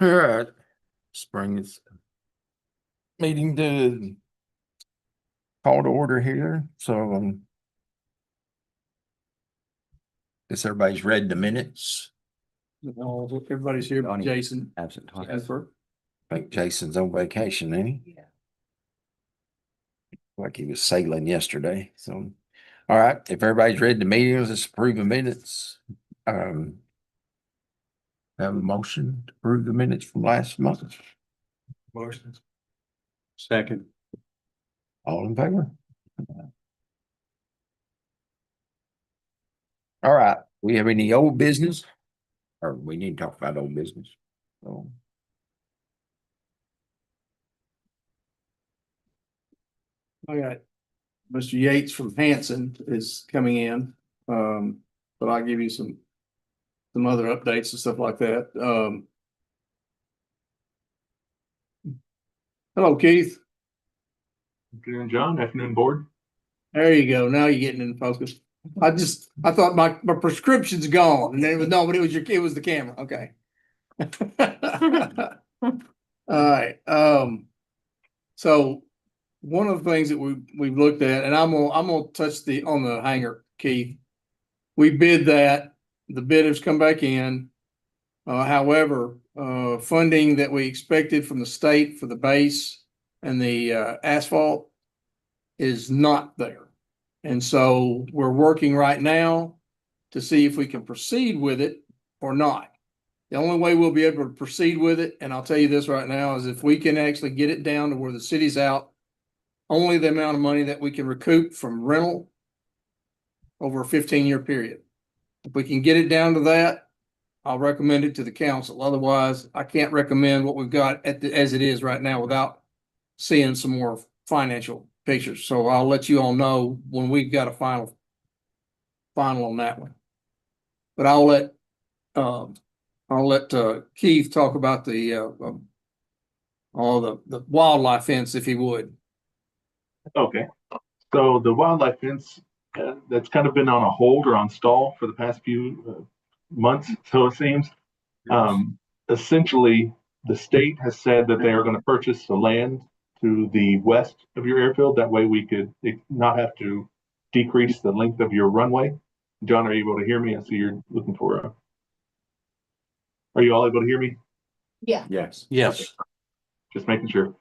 All right, spring is meeting to call to order here. So, guess everybody's read the minutes. Everybody's here, but Donnie. Jason. Absent. Jasper. I think Jason's on vacation, ain't he? Yeah. Like he was sailing yesterday. So, all right, if everybody's read the meetings, let's approve the minutes. Have a motion to approve the minutes from last month. Motions. Second. All in favor? All right, we have any old business? Or we need to talk about old business. So, I got Mr. Yates from Hanson is coming in. But I'll give you some other updates and stuff like that. Hello, Keith. Afternoon, John. Afternoon, board. There you go. Now you're getting in focus. I thought my prescription's gone and then but it was the camera. Okay. All right. So one of the things that we've looked at, and I'm gonna touch on the hangar, Keith. We bid that, the bid has come back in. However, funding that we expected from the state for the base and the asphalt is not there. And so we're working right now to see if we can proceed with it or not. The only way we'll be able to proceed with it, and I'll tell you this right now, is if we can actually get it down to where the city's out only the amount of money that we can recoup from rental over a 15-year period. If we can get it down to that, I'll recommend it to the council. Otherwise, I can't recommend what we've got as it is right now without seeing some more financial pictures. So I'll let you all know when we've got a final on that one. But I'll let Keith talk about the wildlife fence if he would. Okay. So the wildlife fence that's kind of been on a hold or on stall for the past few months, so it seems. Essentially, the state has said that they are going to purchase the land to the west of your airfield. That way we could not have to decrease the length of your runway. John, are you able to hear me? I see you're looking for are you all able to hear me? Yeah. yes. Yes. Just making sure.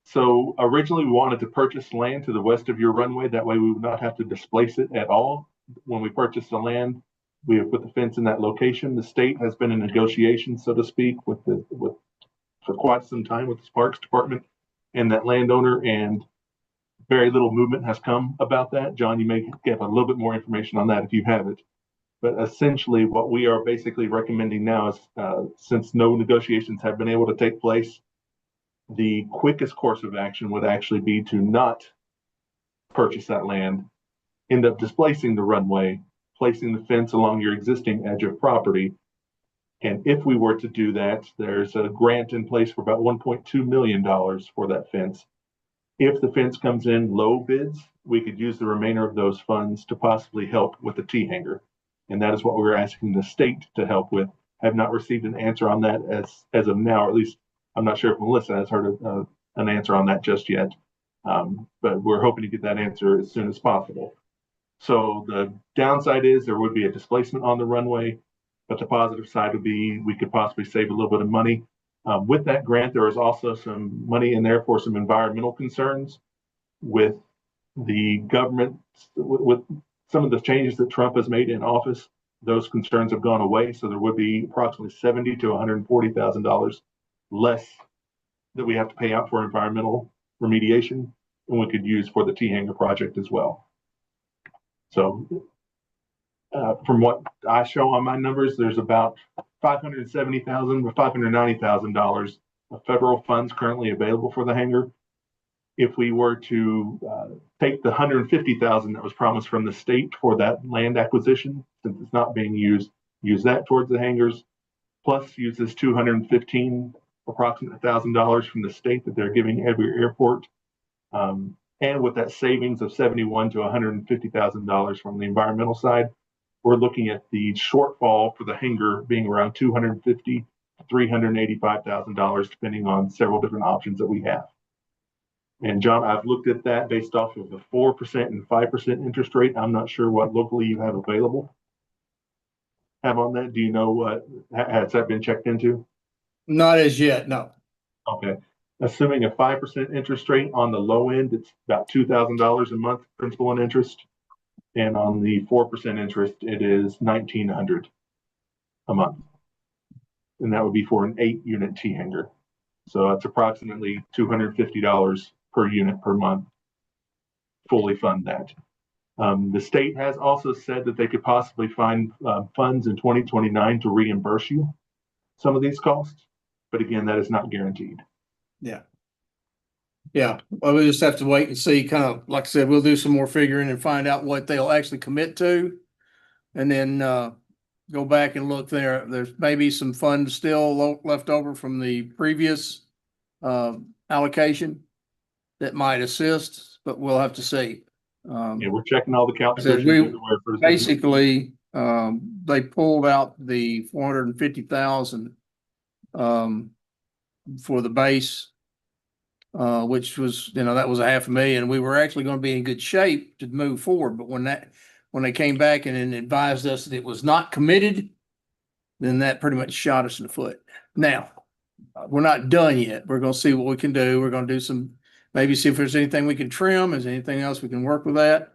So originally we wanted to purchase land to the west of your runway. That way we would not have to displace it at all. When we purchased the land, we have put the fence in that location. The state has been in negotiation, so to speak, for quite some time with the Parks Department and that landowner, and very little movement has come about that. John, you may get a little bit more information on that if you have it. But essentially what we are basically recommending now is, since no negotiations have been able to take place, the quickest course of action would actually be to not purchase that land, end up displacing the runway, placing the fence along your existing edge of property. And if we were to do that, there's a grant in place for about $1.2 million for that fence. If the fence comes in low bids, we could use the remainder of those funds to possibly help with the T-hanger. And that is what we're asking the state to help with. I have not received an answer on that as of now, or at least I'm not sure if Melissa has heard an answer on that just yet, but we're hoping to get that answer as soon as possible. So the downside is there would be a displacement on the runway, but the positive side would be we could possibly save a little bit of money. With that grant, there is also some money in there for some environmental concerns with the government, with some of the changes that Trump has made in office. Those concerns have gone away, so there would be approximately $70,000 to $140,000 less that we have to pay out for environmental remediation, and we could use for the T-hanger project as well. So from what I show on my numbers, there's about $570,000 or $590,000 of federal funds currently available for the hangar. If we were to take the $150,000 that was promised from the state for that land acquisition, since it's not being used, use that towards the hangars, plus use this $215,000 approximately $1,000 from the state that they're giving every airport. And with that savings of $71,000 to $150,000 from the environmental side, we're looking at the shortfall for the hangar being around $250,000 $385,000, depending on several different options that we have. And John, I've looked at that based off of the 4% and 5% interest rate. I'm not sure what locally you have available. Have on that? Do you know what, has that been checked into? Not as yet, no. Okay. Assuming a 5% interest rate on the low end, it's about $2,000 a month principal and interest. And on the 4% interest, it is $1,900 a month. And that would be for an 8-unit T hanger. So that's approximately $250 per unit per month. Fully fund that. The state has also said that they could possibly find funds in 2029 to reimburse you some of these costs. But again, that is not guaranteed. Yeah. Yeah, well, we just have to wait and see, kind of, like I said, we'll do some more figuring and find out what they'll actually commit to. And then go back and look there. There's maybe some funds still left over from the previous allocation that might assist, but we'll have to see. Yeah, we're checking all the calculations. we- everywhere for- Basically, they pulled out the 450,000 for the base, which was, that was $500,000. We were actually going to be in good shape to move forward, but when they came back and advised us that it was not committed, then that pretty much shot us in the foot. Now, we're not done yet. We're going to see what we can do. We're going to do maybe see if there's anything we can trim, is anything else we can work with that,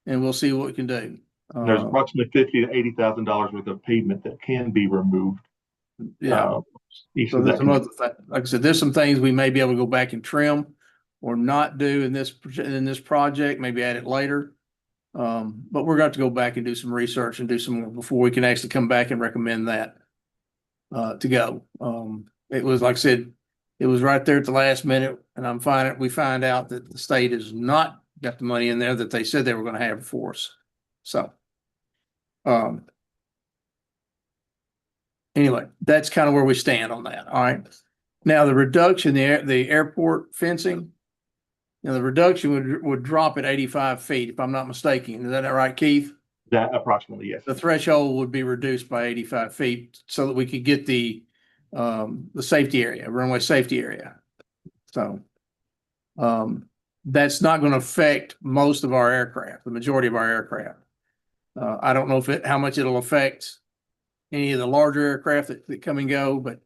and we'll see what we can do. There's approximately $50,000 to $80,000 worth of pavement that can be removed. Yeah. Each So of there's that some other like I said, there's some things we may be able to go back and trim or not do in this project, maybe add it later. But we're going to go back and do some research and do some more before we can actually come back and recommend that to go. It was, like I said, it was right there at the last minute, and we find out that the state has not got the money in there that they said they were going to have for us. So, anyway, that's kind of where we stand on that. All right. Now the reduction, the airport fencing, the reduction would drop at 85 feet, if I'm not mistaken. Is that right, Keith? That approximately, yes. The threshold would be reduced by 85 feet so that we could get the safety area, runway safety area. So, that's not going to affect most of our aircraft, the majority of our aircraft. I don't know how much it'll affect any of the larger aircraft that come and go, but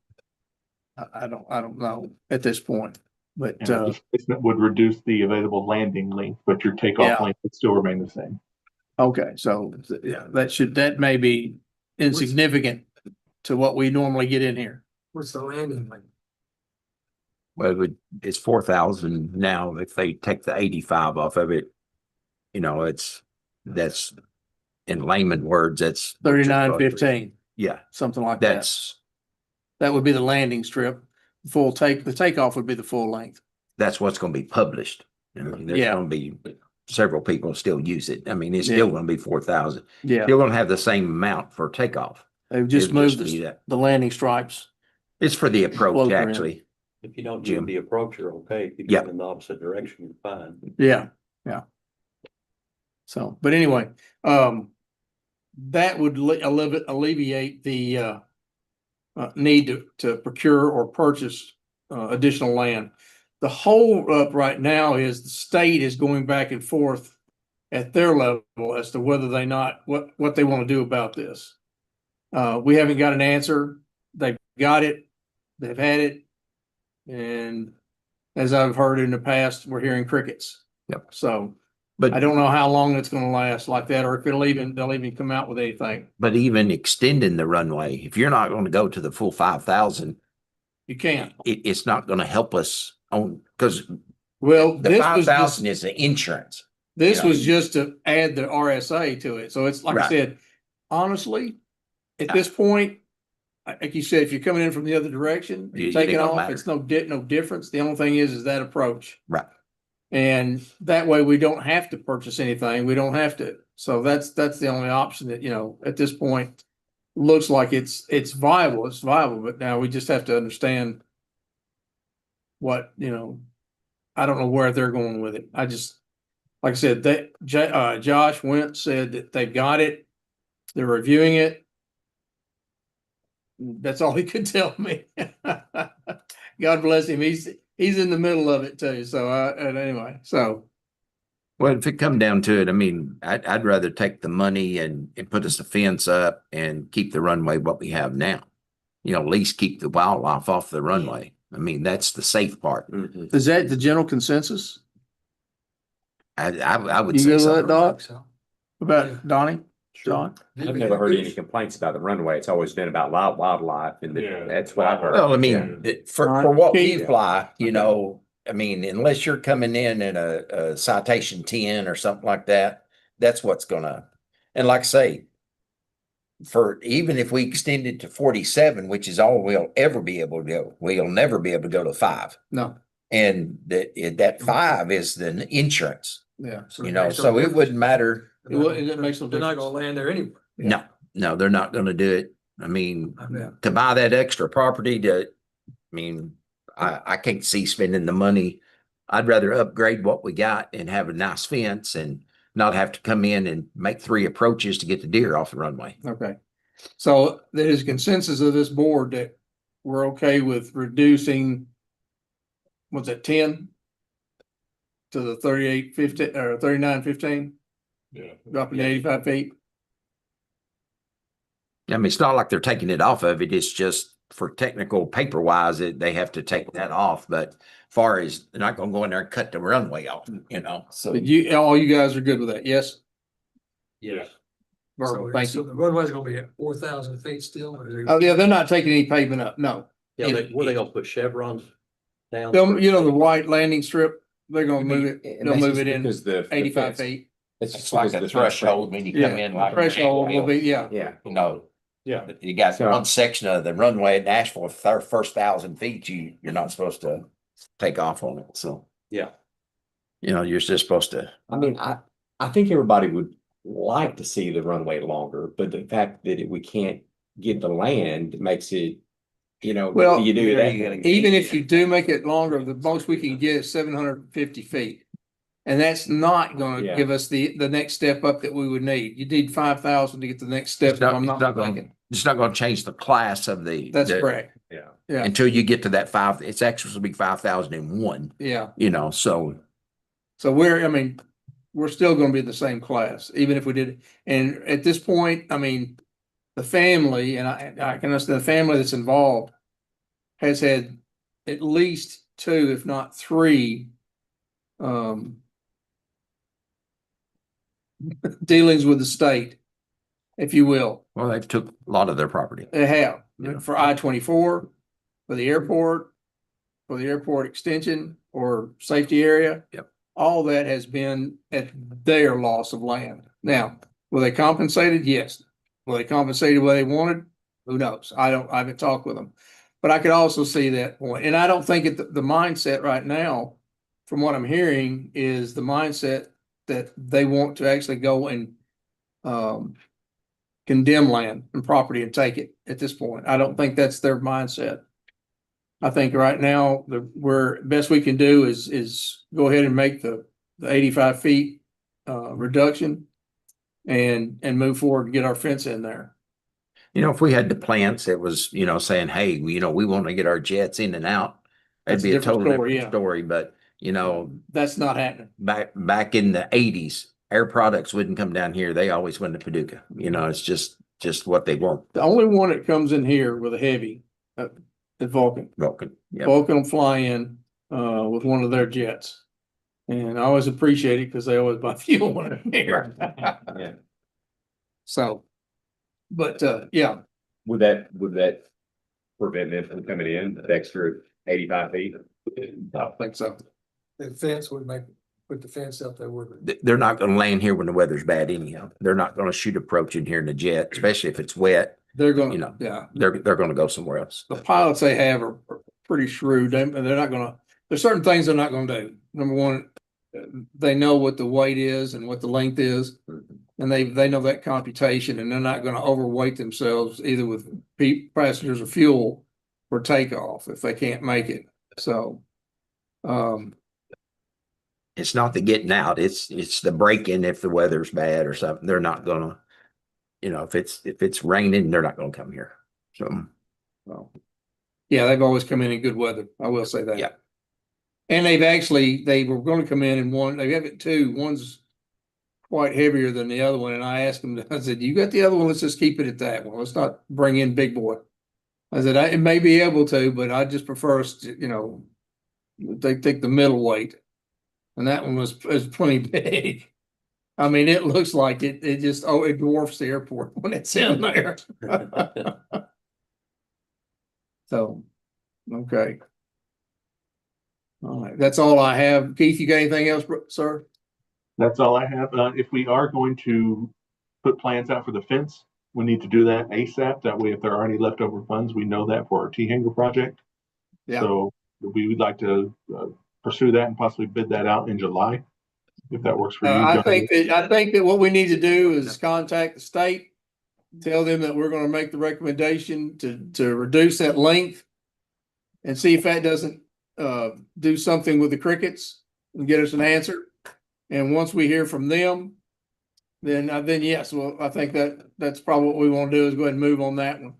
I don't know at this point. But And displacement would reduce the available landing length, but your takeoff Yeah. length would still remain the same. okay, so yeah, that may be insignificant to what we normally get in here. What's the landing like? Well, it's 4,000 now. If they take the 85 off of it, that's in layman words, that's 39.15, Yeah, something like that. That would be the landing strip. The takeoff would be the full length. that's what's going to be published. There's Yeah. going to be several people still use it. I mean, it's Yeah. still going to be 4,000. Yeah, Still going to have the same amount for takeoff. they've just It'll moved be that. the landing stripes. It's for the approach, Float around. actually. If you don't Jim. do the approach, you're okay. If you Yeah. go in the opposite direction, you're fine. Yeah. So, but anyway, that would alleviate the need to procure or purchase additional land. The hold up right now is the state is going back and forth at their level as to whether what they want to do about this. We haven't got an answer. They've got it. They've had it. And as I've heard in the past, we're hearing crickets. Yep. So But I don't know how long it's going to last like that, or if they'll even come out with anything. But even extending the runway, if you're not going to go to the full 5,000, You can't. it's not going to help us because Well, the 5,000 is the insurance. this Yeah. was just to add the RSA to it. So it's like I Right. said, honestly, at this point, like you said, if you're coming in from the other direction, It taking don't off, matter. it's no difference. The only thing is that approach. Right. And that way we don't have to purchase anything. We don't have to. So that's the only option that, at this point looks like it's viable. It's viable, but now we just have to understand what, I don't know where they're going with it. I just, like I said, Josh Wentz said that they've got it. They're reviewing it. That's all he could tell me. God bless him. He's in the middle of it too. So and anyway, so Well, if it come down to it, I mean, I'd rather take the money and put us a fence up and keep the runway what we have now. You know, at least keep the wildlife off the runway. I mean, that's the safe part. Mhm. is that the general consensus? I would You say good with so. that, Doc? So, About Donnie? John? I've never heard any complaints about the runway. It's always been about wildlife and Yeah. that's what I've heard. Well, I mean, for what we Keith? fly, you know, I mean, unless you're coming in at a citation 10 or something like that, that's what's gonna, and like I say, for even if we extend it to 47, which is all we'll ever be able to go, we'll never be able to go to 5. No, And that 5 is the insurance, yeah. you know, so it wouldn't matter. It makes no They're not difference. gonna land there anyway. No, no, they're not gonna do it. I mean, Yeah. to buy that extra property I mean, I can't see spending the money. I'd rather upgrade what we got and have a nice fence and not have to come in and make 3 approaches to get the deer off the runway. Okay. So there is consensus of this board that we're okay with reducing, what's that, 10? To the 38.50 or 39.15, Yeah. dropping to 85 feet. I mean, it's not like they're taking it off of it. It's just for technical paper wise, they have to take that off. But far as they're not gonna go in there and cut the runway off, you know, so. But all you guys are good with that, yes? Yes. Verbal, So thank so you. the runway's gonna be at 4,000 feet still. Or is it- Oh, yeah, they're not taking any pavement up, no. Yeah, were they gonna put chevrons down? They'll, you know, the white landing strip, they're gonna move it, And they'll that's move just it in because the 85 fence- feet. It's It's just like because a the fence- threshold when you come in like. Threshold will be, yeah. Yeah. You know, Yeah. you got So- one section of the runway at Nashville, first 1,000 feet, you're not supposed to take off on it. So, Yeah. you know, you're just supposed to. I mean, I think everybody would like to see the runway longer, but the fact that we can't get the land makes it, you know, Well, you do that. Even if you do make it longer, the most we can get is 750 feet. And that's not gonna Yeah. give us the next step up that we would need. You need 5,000 to get the next step, It's if not, I'm it's not not gonna, mistaken. it's not gonna change the class of the. That's the- correct, Yeah. yeah. Until you get to that 5, it's actually supposed to be 5,001, Yeah. you know, so. So I mean, we're still gonna be the same class, even if we did, and at this point, I mean, the family, and I can understand the family that's involved has had at least 2, if not 3, dealings with the state, if you will. Well, they've took a lot of their property. They have, Yeah. for I-24, for the airport extension or safety area. Yep. All that has been at their loss of land. Now, were they compensated? Yes. Were they compensated what they wanted? Who knows? I haven't talked with them. But I could also see that point. And I don't think the mindset right now, from what I'm hearing, is the mindset that they want to actually go and condemn land and property and take it at this point. I don't think that's their mindset. I think right now, best we can do is go ahead and make the 85 feet reduction and move forward and get our fence in there. You know, if we had the plants, it was, you know, saying, hey, you know, we want to get our jets in and out. That's That'd be a a different totally story, different yeah. story, but you know, That's not happening. back in the 80s, Air Products wouldn't come down here. They always went to Paducah. You know, it's just what they want. The only one that comes in here with a heavy, is Vulcan. Vulcan. Yeah. Vulcan will fly in with one of their jets. And I always appreciate it because they always buy fuel when I'm here. Yeah. So, but yeah, Would that prevent them from coming in the extra 85 feet? I don't think so. The fence would put the fence up there with. They're not going to land here when the weather's bad anyhow. They're not going to shoot approach in here in a jet, especially if it's wet. They're You gonna, know. yeah, They're going to go somewhere else. the pilots they have are pretty shrewd. They're not gonna, there's certain things they're not gonna do. Number one, they know what the weight is and what the length is. And they know that computation and they're not gonna overweight themselves either with passengers or fuel for takeoff if they can't make it. So, It's not the getting out. It's the break-in if the weather's bad or something. They're not going to, you know, if it's raining, they're not going to come here. So So, yeah, they've always come in good weather. I will say that. Yeah. And they were gonna come in one, they have it two, one's quite heavier than the other one. And I asked them, I said, you got the other one? Let's just keep it at that one. Let's not bring in big boy. I said, it may be able to, but I just prefer us to, they take the middle weight. And that one is plenty big. I mean, it looks like it just, it dwarfs the airport when it's in there. So, okay. All right, that's all I have. Keith, you got anything else, sir? That's all I have. If we are going to put plans out for the fence, we need to do that ASAP. That way, if there are any leftover funds, we know that for our T-hanger project. Yeah. So we would like to pursue that and possibly bid that out in July, if that works for you. I John. think that what we need to do is contact the state, tell them that we're gonna make the recommendation to reduce that length. And see if that doesn't do something with the crickets and get us an answer. And once we hear from them, then yes, well, I think that's probably what we want to do is go ahead and move on that one.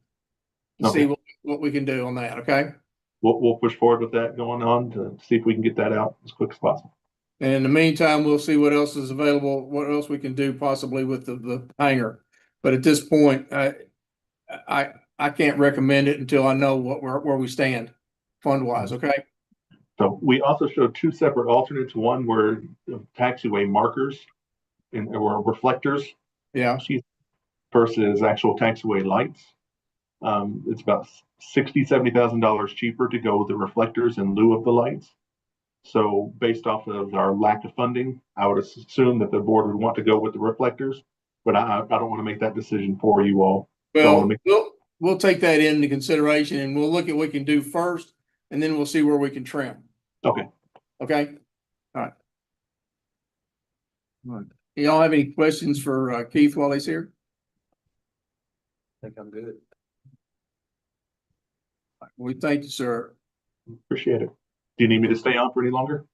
And see what we can do on that, okay? We'll push forward with that going on to see if we can get that out as quick as possible. And in the meantime, we'll see what else is available, what else we can do possibly with the hangar. But at this point, I can't recommend it until I know where we stand fund wise, okay? So we also showed two separate alternates. One were taxiway markers or reflectors Yeah, versus actual taxiway lights. It's about $70,000 cheaper to go with the reflectors in lieu of the lights. So based off of our lack of funding, I would assume that the board would want to go with the reflectors, but I don't want to make that decision for you all. well, we'll take that into consideration and we'll look at what we can do first, and then we'll see where we can trim. Okay. Okay? All right. All right. Y'all have any questions for Keith while he's here? I think I'm good. We thank you, sir. Appreciate it. Do you need me to stay on for any longer?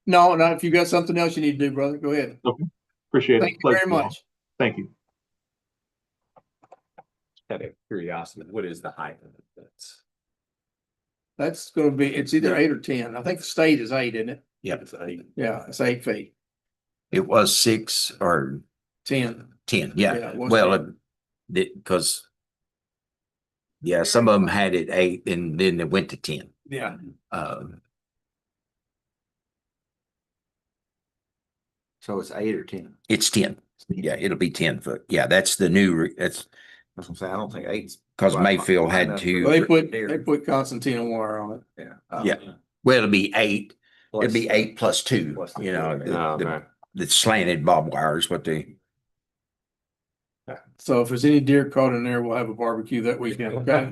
No, if you got something else you need to do, brother, go ahead. Appreciate it. Thank you very Pleasure. much. Thank you. Out of curiosity, what is the height of it? That's gonna be, it's either 8 or 10. I think the state is 8, isn't it? Yep. It's 8. Yeah, it's 8 feet, It was 6 or 10. 10. Yeah, Yeah. it was Well, 10. because yeah, some of them had it 8 and then it went to 10. Yeah. So it's 8 or 10. It's 10. Yeah, it'll be 10 foot. Yeah, that's the new, that's That's what I'm saying. I don't think 8's. because Mayfield had to. Well, they put Constantine wire on it. Yeah. Yeah. Well, it'll be 8. It'll be Plus- 8 plus 2, plus you know, two. the slanted barbed wire is what they. So if there's any deer caught in there, we'll have a barbecue that weekend, okay?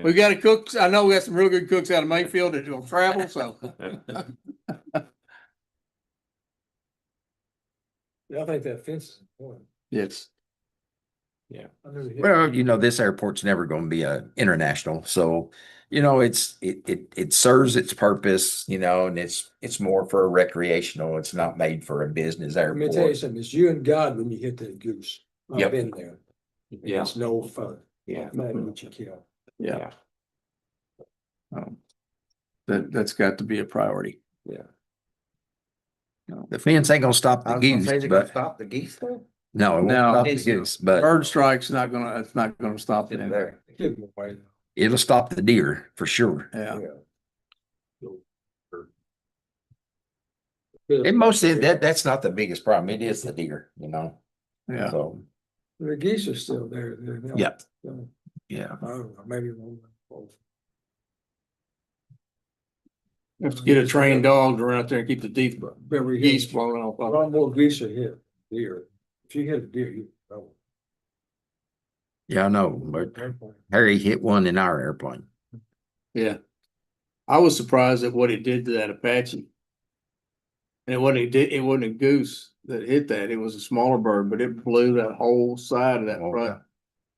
We got a cook. I know we got some real good cooks out of Mayfield that will travel, so. Yeah, I think that fence is important. Yes. I never hit- Well, you know, this airport's never going to be a international, so you know, it serves its purpose, you know, and it's more for a recreational. It's not made for a business Let me tell you airport. something, it's you and God when you hit that goose. I've Yep. been there. Yeah. It's no fun. Yeah. No matter what you kill. Yeah. That's got to be a priority. Yeah. The fence ain't gonna stop I the was gonna goose, say, they're gonna but stop the geese though? no, it won't No. stop the goose, but Bird strike's not gonna, it's not gonna stop In it. there. Give them away. it'll stop the deer for sure. Yeah. And most of that's not the biggest problem. It is the deer, you know, Yeah. so, The geese are still there. They're not- yeah, so, yeah. I don't know, maybe one. Have to get a trained dog to run out there and keep the Beverly geese Hills, blowing a off. lot more geese are hit deer. If you hit a deer, you know. Yeah, I know, but Harry hit one in our airplane. Yeah. I was surprised at what it did to that Apache. And it wasn't a goose that hit that. It was a smaller bird, but it blew that whole side of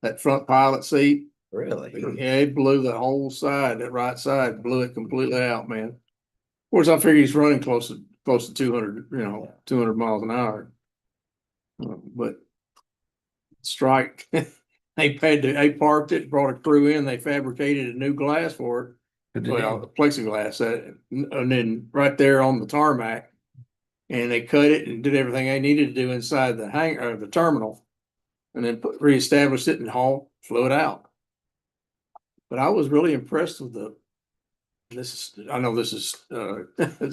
that front pilot seat. Really? Yeah, it blew the whole side, that right side, blew it completely out, man. Of course, I figure he's running close to 200, 200 miles an hour. But strike. They parked it, brought a crew in, they fabricated a new glass for Good it. to Well, know. plexiglass, and then right there on the tarmac. And they cut it and did everything they needed to do inside the hangar, the terminal. And then reestablished it and flew it out. But I was really impressed with I know this is,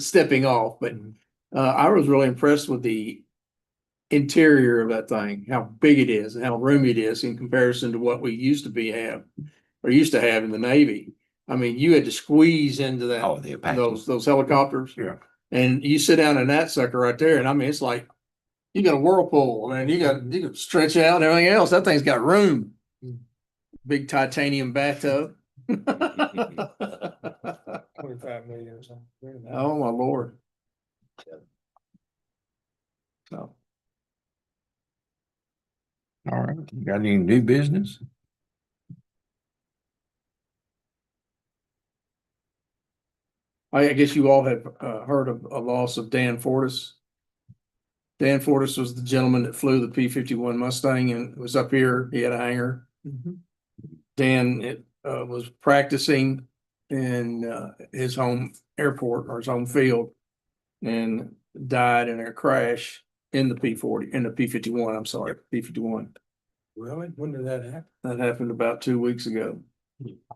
stepping off, but, I was really impressed with the interior of that thing, how big it is and how roomy it is in comparison to what we used to have in the Navy. I mean, you had to squeeze into that, Oh, the Apache. those helicopters. Yeah. And you sit down in that sucker right there, and I mean, it's like, you got a whirlpool, and you can stretch out and everything else. That thing's got room. Big titanium bathtub. 25 million or something. Oh, my Lord. So, All right, you got any new business? I guess you all have, heard of a loss of Dan Fortis. Dan Fortis was the gentleman that flew the P-51 Mustang and was up here. He had a hangar. Dan, was practicing in, his home airport or his home field and died in a crash in the P-51, I'm sorry, P-51. Really? When did that happen? That happened about 2 weeks ago.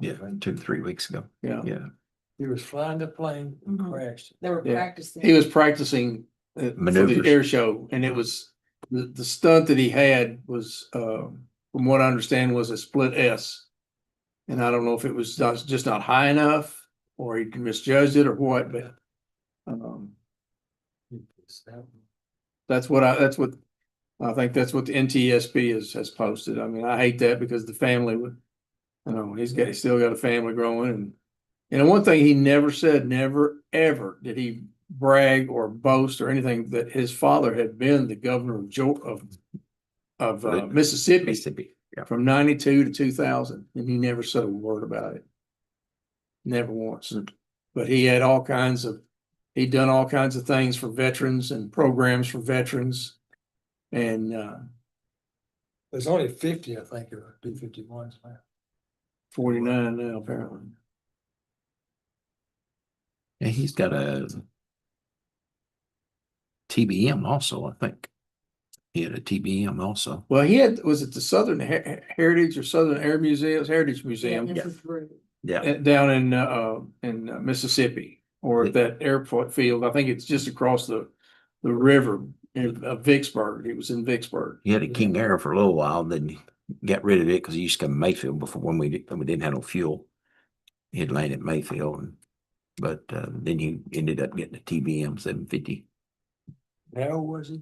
Yeah, 2 to 3 weeks ago. Yeah. Yeah. He was flying the plane and Mm-hmm. crashed. They were Yeah. practicing. He was practicing, for the Maneuvers. air show, and it was, the stunt that he had was, from what I understand, was a split S. And I don't know if it was just not high enough, or he misjudged it or what, but, that's what I think that's what the NTSB has posted. I mean, I hate that because the family would, he's still got a family growing, and one thing he never said, never, ever did he brag or boast or anything that his father had been the governor of Mississippi Mississippi. Yeah. from 92 to 2000, and he never said a word about it. Never once. But he'd done all kinds of things for veterans and programs for veterans. And, There's only 50, I think, of B-51s now. 49 now, apparently. Yeah, he's got a TBM also, I think. He had a TBM also. Well, was it the Southern Heritage or Southern Air Museum, Heritage Museum? Yeah. Down in Mississippi, or Yeah. that airport field. I think it's just across the river of Vicksburg. It was in Vicksburg. He had a King Air for a little while, then he got rid of it because he used to come to Mayfield before when we didn't have no fuel. He'd land at Mayfield, but then he ended up getting a TBM 750. How old was he?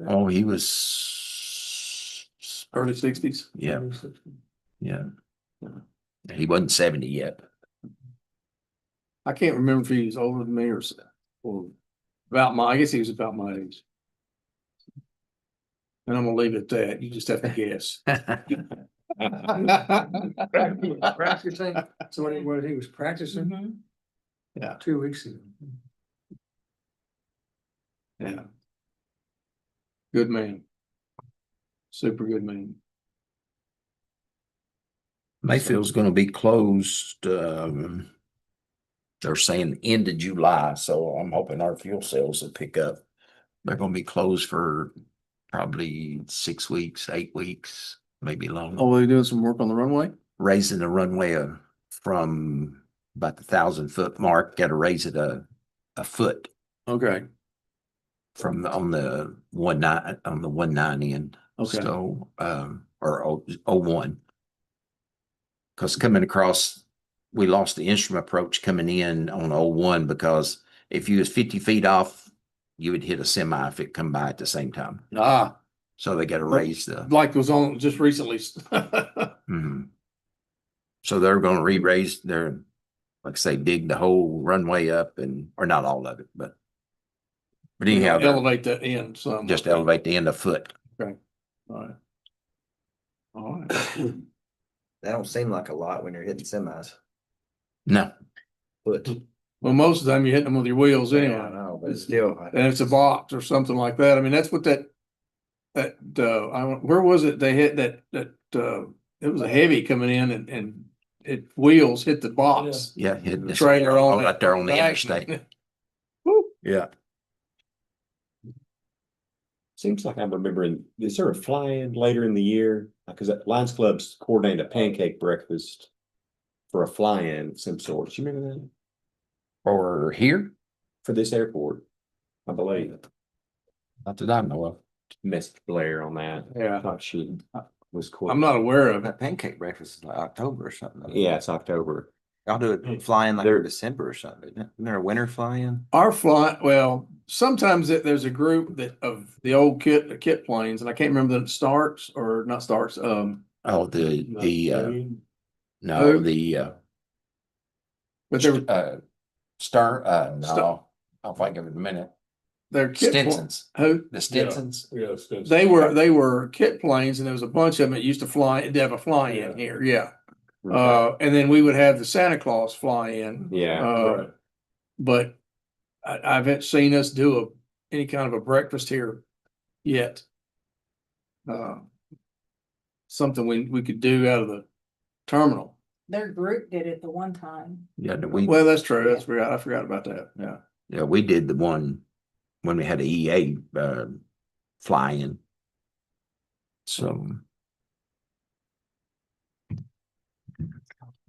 Oh, he was Early 60s. yeah, yeah. He wasn't 70 yet. I can't remember if he was older than me or I guess he was about my age. And I'm gonna leave it at that. You just have to guess. Practicing, so when he was practicing Yeah, 2 weeks ago. yeah. Good man. Super good man. Mayfield's gonna be closed, they're saying end of July, so I'm hoping our fuel sales will pick up. They're gonna be closed for probably 6 weeks, 8 weeks, maybe longer. Oh, they doing some work on the runway? Raising the runway from about the 1,000-foot mark, gotta raise it a foot Okay, from on the 19 end. okay. So, or 01. Cause coming across, we lost the instrument approach coming in on 01 because if you was 50 feet off, you would hit a semi if it come by at the same time. Ah, So they got to raise the, like was on just recently. mhm. So they're going to re-raise their, like I say, dig the whole runway up or not all of it, but anyhow, they're- Elevate that end some. just elevate the end a foot. All right. All right. That don't seem like a lot when you're hitting semis. No, But. Well, most of the time you hit them with your wheels Yeah, I anyway. know, but it's still. And it's a box or something like that. I mean, that's where was it? They hit it was a heavy coming in and it wheels hit the box. Yeah, hit The this trailer on right there on the back. interstate. Woo. Yeah. Seems like I'm remembering, is there a fly-in later in the year? Because Lions Club's coordinated a pancake breakfast for a fly-in of some sort. Do you remember that? Or here, For this airport, I believe. not that I know of. Missed Blair on that. Yeah. I thought she was cool. I'm not aware of it. That pancake breakfast is like October or something. Yeah, it's October. Y'all do it flying like There- in December or something, isn't it? Isn't there a winter fly-in? Our fly, well, sometimes there's a group that of the old kit planes, and I can't remember the Starks or not Starks, Oh, but they're Star, no, Star- I'll think of it in a minute. they're kit. Stinsons, Who? the Stinsons. Yes. They were kit planes and there was a bunch of them that used to fly, to have a fly in here, yeah. And then we would have the Santa Claus fly in. Yeah. Right. But I haven't seen us do any kind of a breakfast here yet. Something we could do out of the terminal. Their group did it the one time. Yeah, Well, that's true. I forgot about that. Yeah. yeah, we did the one when we had a EA, fly in. So,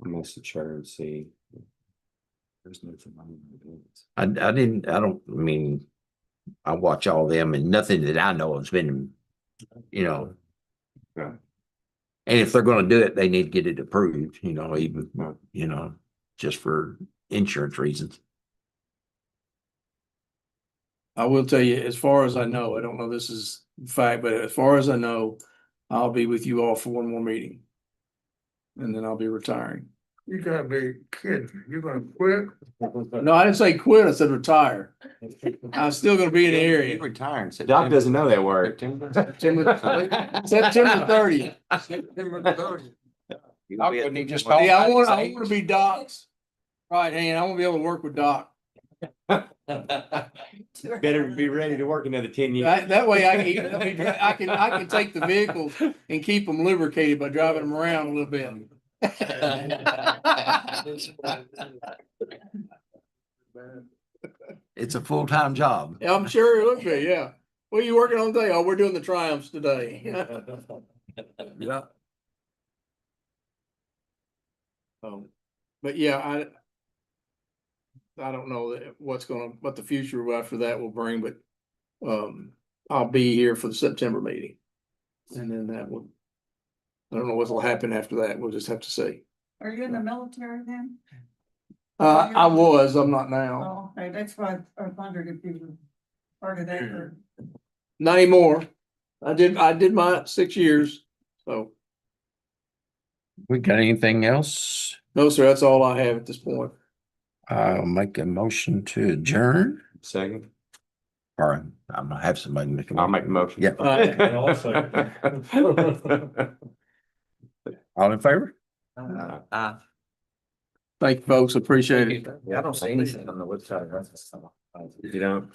Message her and see. There's nothing on it. I don't, I mean, I watch all them and nothing that I know has been, Yeah. and if they're gonna do it, they need to get it approved, even, just for insurance reasons. I will tell you, as far as I know, I don't know this is fact, but as far as I know, I'll be with you all for one more meeting. And then I'll be retiring. You gotta be kidding. You gonna quit? No, I didn't say quit. I said retire. I'm still gonna be in the You area. retiring. Doc doesn't know that word. September 30th. Couldn't he just Yeah, I want to be Doc's right hand. I want to be able to work with Doc. Better be ready to work another 10 years. That way I can take the vehicles and keep them lubricated by driving them around a little bit. It's a full-time job. Yeah, I'm sure it would be, yeah. What are you working on today? Oh, we're doing the Triumphs today. Yeah. But yeah, I don't know what the future after that will bring, but I'll be here for the September meeting. And then I don't know what'll happen after that. We'll just have to see. Are you in the military then? I'm not now. Oh, okay, that's why I wondered if you were part of that group. Not anymore. I did my 6 years, so, We got anything else? no, sir, that's all I have at this point. I'll make a motion to adjourn, Second, or I'm gonna have somebody make a. I'll make a motion. Yeah, all in favor? Thank you, folks. Appreciate it. Yeah, I don't see anything on the website. You don't?